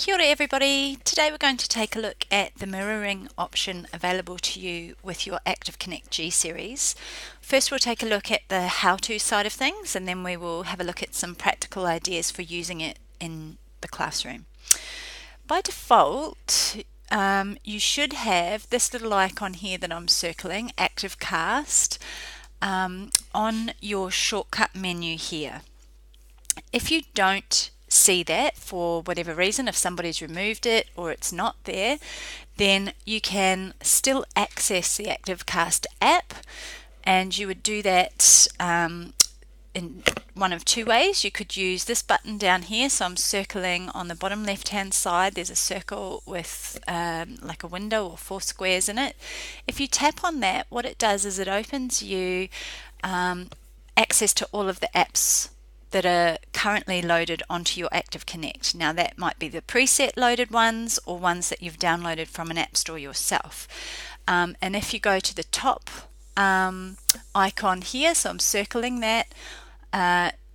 Kia ora everybody. Today we're going to take a look at the mirroring option available to you with your ActivConnect G-Series. First we'll take a look at the how-to side of things, and then we will have a look at some practical ideas for using it in the classroom. By default, you should have this little icon here that I'm circling, ActivCast, on your shortcut menu here. If you don't see that for whatever reason, if somebody's removed it or it's not there, then you can still access the ActivCast app, and you would do that in one of two ways. You could use this button down here, so I'm circling on the bottom left hand side. There's a circle with like a window or 4 squares in it. If you tap on that, what it does is it opens you access to all of the apps that are currently loaded onto your ActivConnect. Now that might be the preset loaded ones or ones that you've downloaded from an app store yourself. And if you go to the top icon here, so I'm circling that,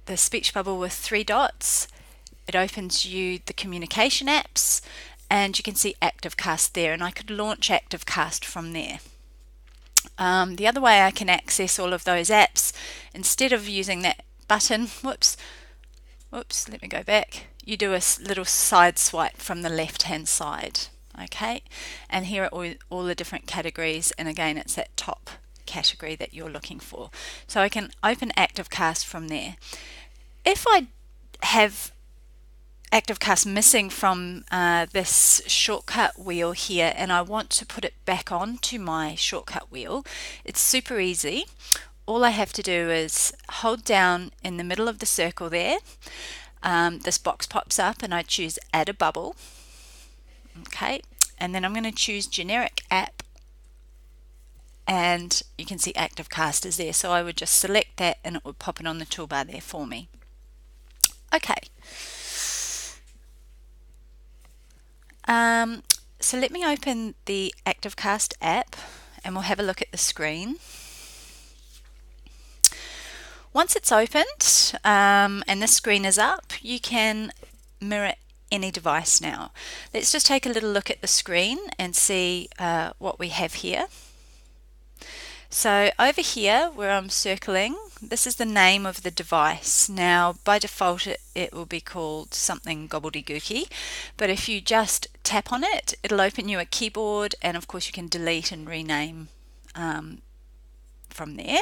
the speech bubble with 3 dots, it opens you the communication apps, and you can see ActivCast there, and I could launch ActivCast from there. The other way I can access all of those apps, instead of using that button, whoops, let me go back, you do a little side swipe from the left hand side, okay, and here are all the different categories, and again it's that top category that you're looking for. So I can open ActivCast from there. If I have ActivCast missing from this shortcut wheel here and I want to put it back onto my shortcut wheel, it's super easy. All I have to do is hold down in the middle of the circle there. This box pops up and I choose add a bubble. Okay, and then I'm going to choose generic app, and you can see ActivCast is there. So I would just select that and it would pop it on the toolbar there for me. Okay. So let me open the ActivCast app and we'll have a look at the screen. Once it's opened and this screen is up, you can mirror any device now. Let's just take a little look at the screen and see what we have here. So over here where I'm circling, this is the name of the device. Now by default it will be called something gobbledygooky, but if you just tap on it, it'll open you a keyboard, and of course you can delete and rename from there.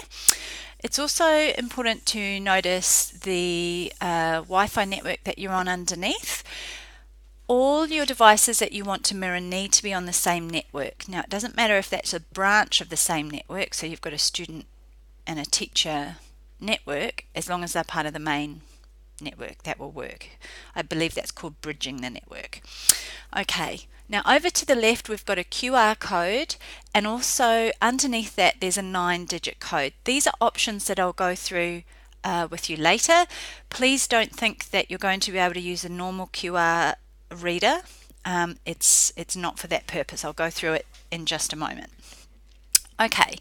It's also important to notice the Wi-Fi network that you're on underneath. All your devices that you want to mirror need to be on the same network. Now it doesn't matter if that's a branch of the same network, so you've got a student and a teacher network, as long as they're part of the main network, that will work. I believe that's called bridging the network. Okay, now over to the left we've got a QR code, and also underneath that there's a 9-digit code. These are options that I'll go through with you later. Please don't think that you're going to be able to use a normal QR reader. It's not for that purpose. I'll go through it in just a moment. Okay,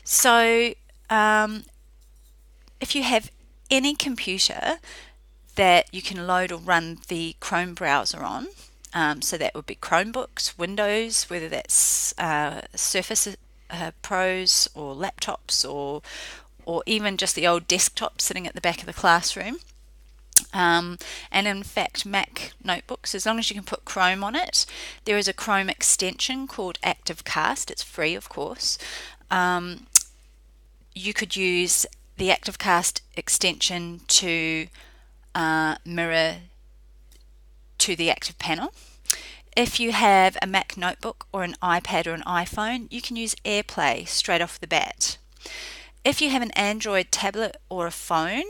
so if you have any computer that you can load or run the Chrome browser on, so that would be Chromebooks, Windows, whether that's Surface Pros or laptops, or even just the old desktop sitting at the back of the classroom. And in fact Mac notebooks, as long as you can put Chrome on it. There is a Chrome extension called ActivCast. It's free, of course. You could use the ActivCast extension to mirror to the ActivPanel. If you have a Mac notebook or an iPad or an iPhone, you can use AirPlay straight off the bat. If you have an Android tablet or a phone,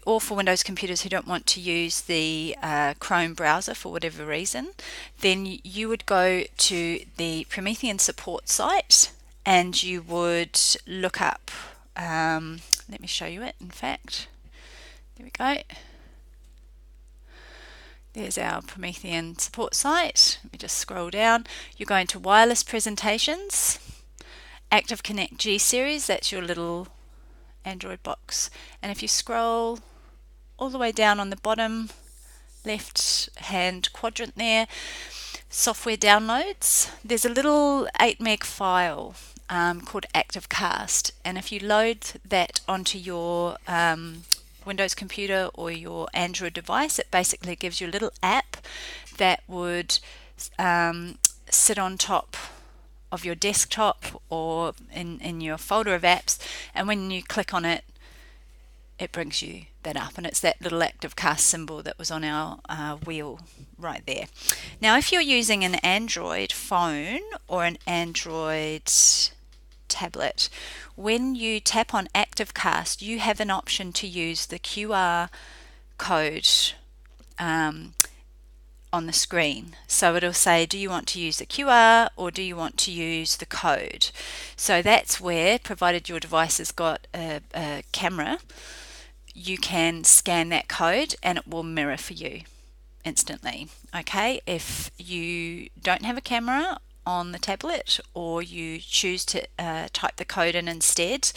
or for Windows computers who don't want to use the Chrome browser for whatever reason, then you would go to the Promethean support site and you would look up, let me show you it, in fact, there we go. There's our Promethean support site. Let me just scroll down. You're going to wireless presentations, ActivConnect G-Series, that's your little Android box, and if you scroll all the way down on the bottom left hand quadrant there, software downloads, there's a little 8 meg file called Activcast, and if you load that onto your Windows computer or your Android device, it basically gives you a little app that would sit on top of your desktop or in your folder of apps, and when you click on it, it brings you that up, and it's that little Activcast symbol that was on our wheel right there. Now if you're using an Android phone or an Android tablet, when you tap on Activcast, you have an option to use the QR code on the screen. So it'll say, do you want to use the QR or do you want to use the code? So that's where, provided your device has got a camera, you can scan that code and it will mirror for you instantly. Okay, if you don't have a camera on the tablet, or you choose to type the code in instead,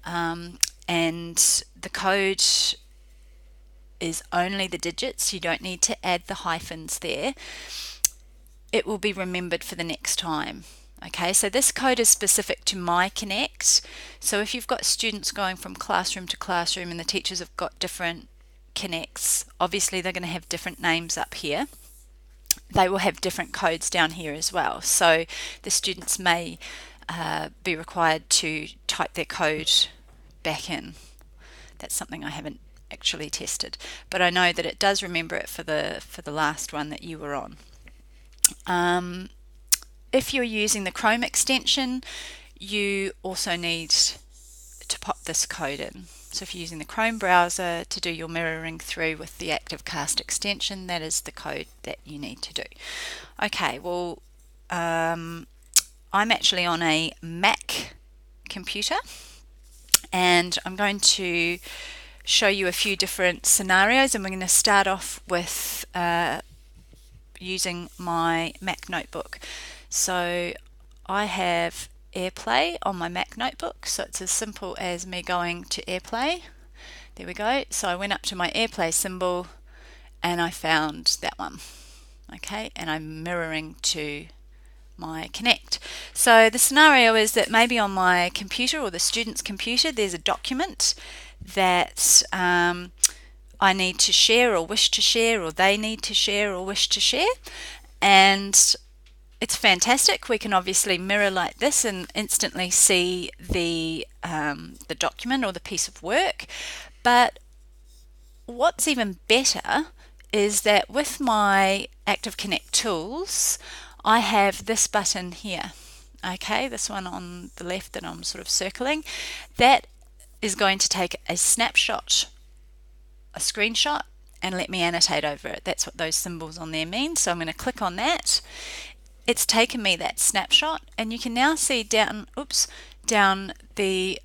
and the code is only the digits, you don't need to add the hyphens there, it will be remembered for the next time. Okay, so this code is specific to MyConnect. So if you've got students going from classroom to classroom and the teachers have got different connects, obviously they're going to have different names up here. They will have different codes down here as well. So the students may be required to type their code back in. That's something I haven't actually tested, but I know that it does remember it for the last one that you were on. If you're using the Chrome extension, you also need to pop this code in. So if you're using the Chrome browser to do your mirroring through with the Activcast extension, that is the code that you need to do. Okay, well, I'm actually on a Mac computer, and I'm going to show you a few different scenarios, and we're going to start off with using my Mac notebook. So I have AirPlay on my Mac notebook, so it's as simple as me going to AirPlay. There we go. So I went up to my AirPlay symbol and I found that one. Okay, and I'm mirroring to my Connect. So the scenario is that maybe on my computer or the student's computer there's a document that I need to share or wish to share, or they need to share or wish to share, and it's fantastic. We can obviously mirror like this and instantly see the document or the piece of work. But what's even better is that with my ActivConnect tools, I have this button here. Okay, this one on the left that I'm sort of circling, that is going to take a snapshot, a screenshot, and let me annotate over it. That's what those symbols on there mean. So I'm going to click on that. It's taken me that snapshot, and you can now see down the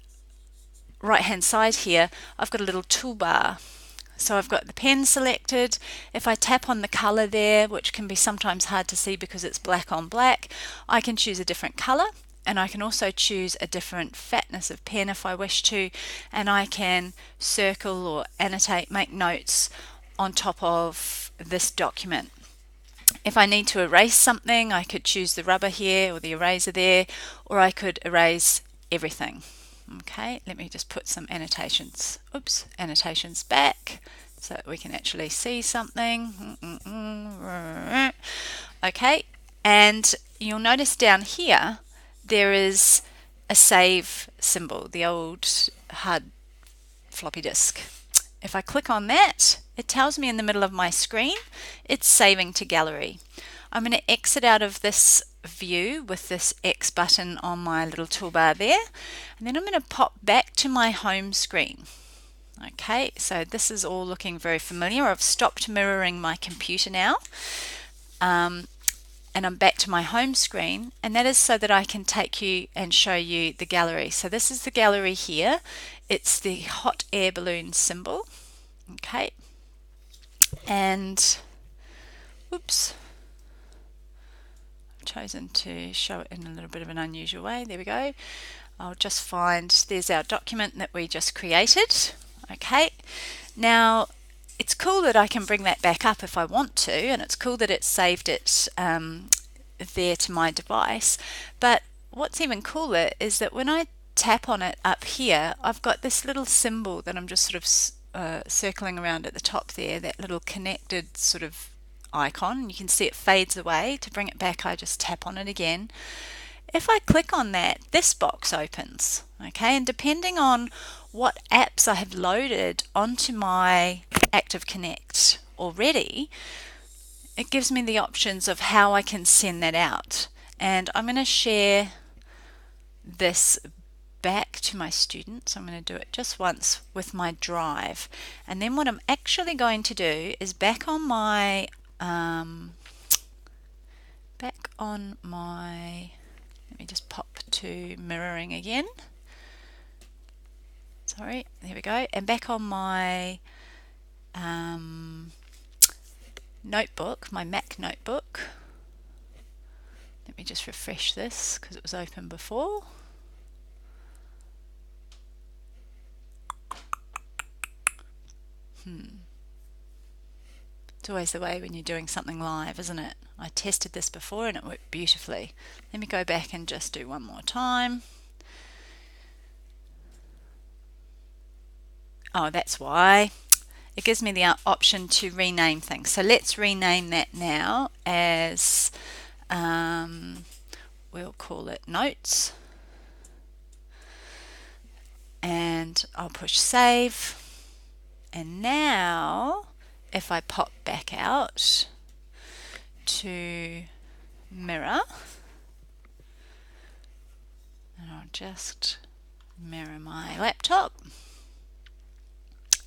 right hand side here, I've got a little toolbar. So I've got the pen selected. If I tap on the color there, which can be sometimes hard to see because it's black on black, I can choose a different color, and I can also choose a different fatness of pen if I wish to, and I can circle or annotate, make notes on top of this document. If I need to erase something, I could choose the rubber here or the eraser there, or I could erase everything. Okay, let me just put some annotations, annotations back so that we can actually see something. Okay, and you'll notice down here there is a save symbol, the old hard floppy disk. If I click on that, it tells me in the middle of my screen it's saving to gallery. I'm going to exit out of this view with this X button on my little toolbar there, and then I'm going to pop back to my home screen. Okay, so this is all looking very familiar. I've stopped mirroring my computer now, and I'm back to my home screen, and that is so that I can take you and show you the gallery. So this is the gallery here. It's the hot air balloon symbol. Okay, and oops, I've chosen to show it in a little bit of an unusual way. There we go. I'll just find, there's our document that we just created. Okay, now it's cool that I can bring that back up if I want to, and it's cool that it's saved it there to my device. But what's even cooler is that when I tap on it up here, I've got this little symbol that I'm just sort of circling around at the top there, that little connected sort of icon. You can see it fades away. To bring it back, I just tap on it again. If I click on that, this box opens, okay, and depending on what apps I have loaded onto my ActivConnect already, it gives me the options of how I can send that out. And I'm going to share this back to my students. I'm going to do it just once with my drive, and then what I'm actually going to do is back on my let me just pop to mirroring again. Sorry, there we go. And back on my notebook, my Mac notebook. Let me just refresh this because it was open before. It's always the way when you're doing something live, isn't it? I tested this before and it worked beautifully. Let me go back and just do one more time. Oh, that's why. It gives me the option to rename things. So let's rename that now as, we'll call it Notes. And I'll push Save. And now, if I pop back out to mirror, and I'll just mirror my laptop.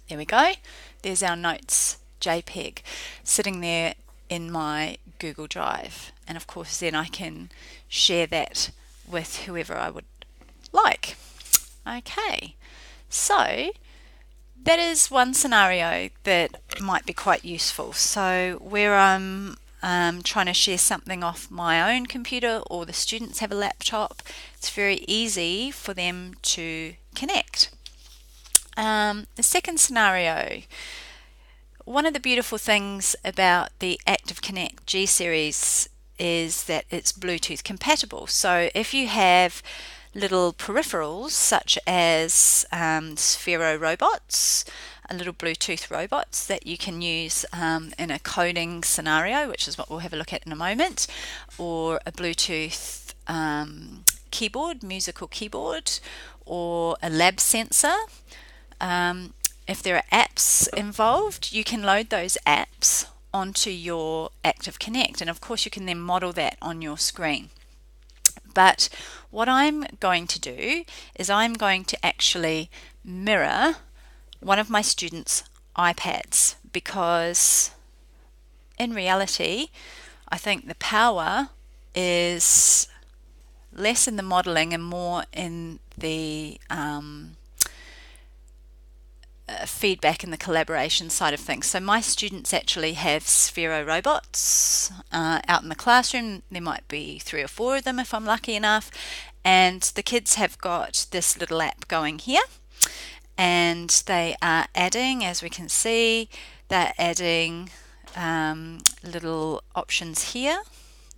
There we go. There's our Notes JPEG sitting there in my Google Drive. And of course then I can share that with whoever I would like. Okay, so that is one scenario that might be quite useful. So where I'm trying to share something off my own computer, or the students have a laptop, it's very easy for them to connect. The second scenario, one of the beautiful things about the ActivConnect G-Series is that it's Bluetooth compatible. So if you have little peripherals such as Sphero robots, little Bluetooth robots that you can use in a coding scenario, which is what we'll have a look at in a moment, or a Bluetooth keyboard, musical keyboard, or a lab sensor. If there are apps involved, you can load those apps onto your ActivConnect, and of course you can then model that on your screen. But what I'm going to do is I'm going to actually mirror one of my students' iPads, because in reality I think the power is less in the modeling and more in the feedback and the collaboration side of things. So my students actually have Sphero robots out in the classroom. There might be 3 or 4 of them if I'm lucky enough, and the kids have got this little app going here, and they are adding, as we can see, they're adding little options here.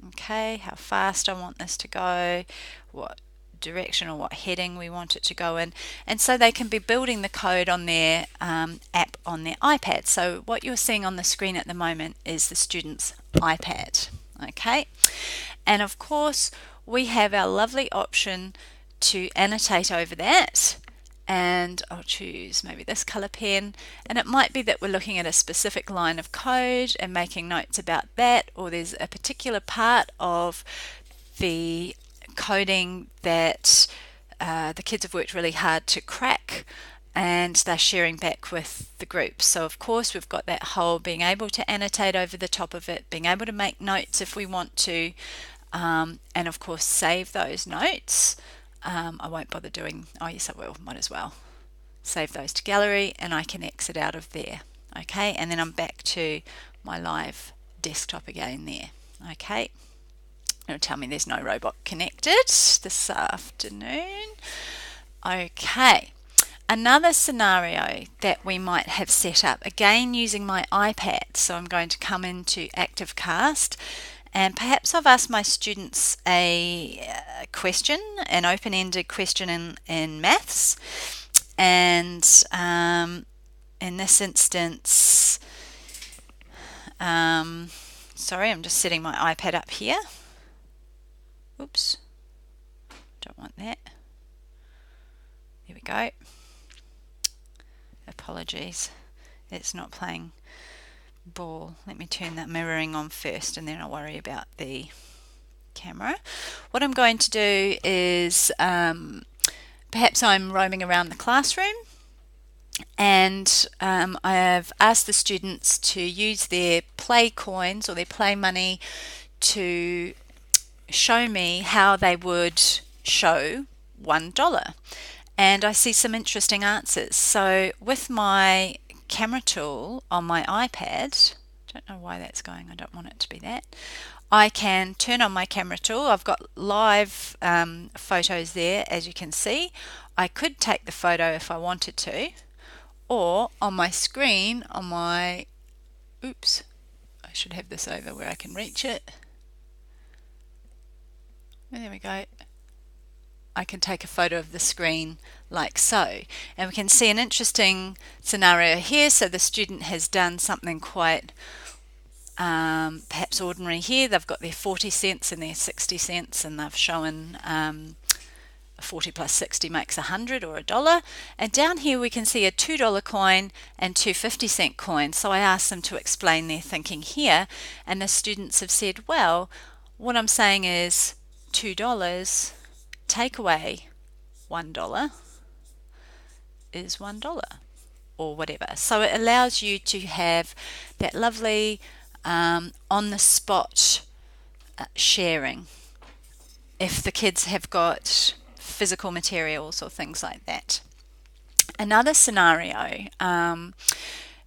Okay, how fast I want this to go, what direction or what heading we want it to go in, and so they can be building the code on their app on their iPad. So what you're seeing on the screen at the moment is the student's iPad. Okay, and of course we have our lovely option to annotate over that, and I'll choose maybe this color pen, and it might be that we're looking at a specific line of code and making notes about that, or there's a particular part of the coding that the kids have worked really hard to crack, and they're sharing back with the group. So of course we've got that whole being able to annotate over the top of it, being able to make notes if we want to, and of course save those notes. I won't bother doing, oh yes I will, might as well save those to gallery, and I can exit out of there. Okay, and then I'm back to my live desktop again there. Okay, it'll tell me there's no robot connected this afternoon. Okay, Another scenario that we might have set up, again using my iPad, so I'm going to come into Activcast, and perhaps I've asked my students a question, an open-ended question in maths, and in this instance, sorry, I'm just setting my iPad up here. Oops, don't want that. There we go. Apologies, it's not playing ball. Let me turn that mirroring on first and then I'll worry about the camera. What I'm going to do is perhaps I'm roaming around the classroom and I have asked the students to use their play coins or their play money to show me how they would show $1. And I see some interesting answers. So with my camera tool on my iPad, don't know why that's going, I don't want it to be that, I can turn on my camera tool. I've got live photos there, as you can see. I could take the photo if I wanted to, or on my screen, on my, oops, I should have this over where I can reach it. There we go. I can take a photo of the screen like so, and we can see an interesting scenario here. So the student has done something quite perhaps ordinary here. They've got their 40 cents and their 60 cents, and they've shown 40 plus 60 makes 100 or $1. And down here we can see a $2 coin and two 50-cent coins. So I asked them to explain their thinking here, and the students have said, well, what I'm saying is $2 take away $1 is $1 or whatever. So it allows you to have that lovely on the spot sharing if the kids have got physical materials or things like that. Another scenario,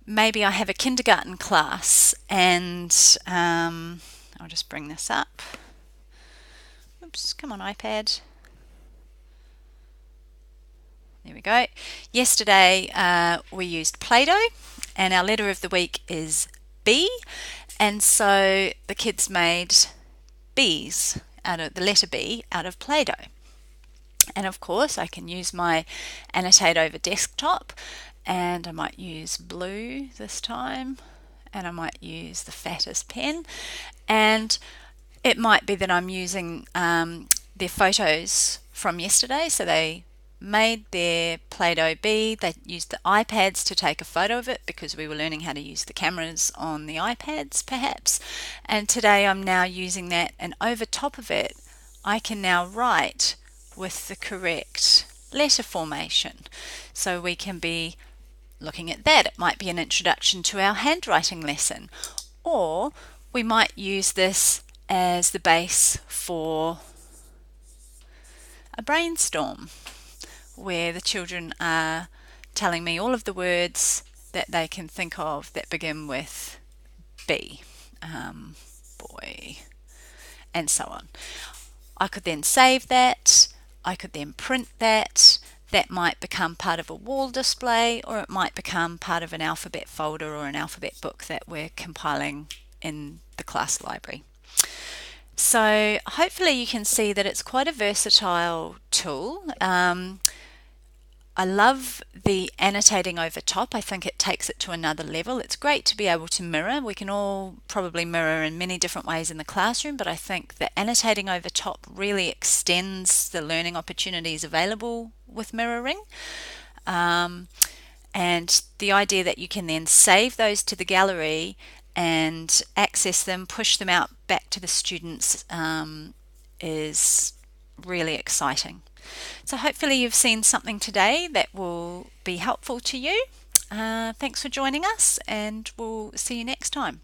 maybe I have a kindergarten class and I'll just bring this up. Oops, come on iPad. There we go. Yesterday we used Play-Doh and our letter of the week is B, and so the kids made bees out of the letter B out of Play-Doh. And of course I can use my Annotate over desktop, and I might use blue this time, and I might use the fattest pen, and it might be that I'm using their photos from yesterday. So they made their Play-Doh bee, they used the iPads to take a photo of it because we were learning how to use the cameras on the iPads perhaps, and today I'm now using that, and over top of it I can now write with the correct letter formation. So we can be looking at that. It might be an introduction to our handwriting lesson, or we might use this as the base for a brainstorm where the children are telling me all of the words that they can think of that begin with B, boy, and so on. I could then save that, I could then print that. That might become part of a wall display, or it might become part of an alphabet folder or an alphabet book that we're compiling in the class library. So hopefully you can see that it's quite a versatile tool. I love the annotating over top. I think it takes it to another level. It's great to be able to mirror. We can all probably mirror in many different ways in the classroom, but I think the annotating over top really extends the learning opportunities available with mirroring. And the idea that you can then save those to the gallery and access them, push them out back to the students is really exciting. So hopefully you've seen something today that will be helpful to you. Thanks for joining us, and we'll see you next time.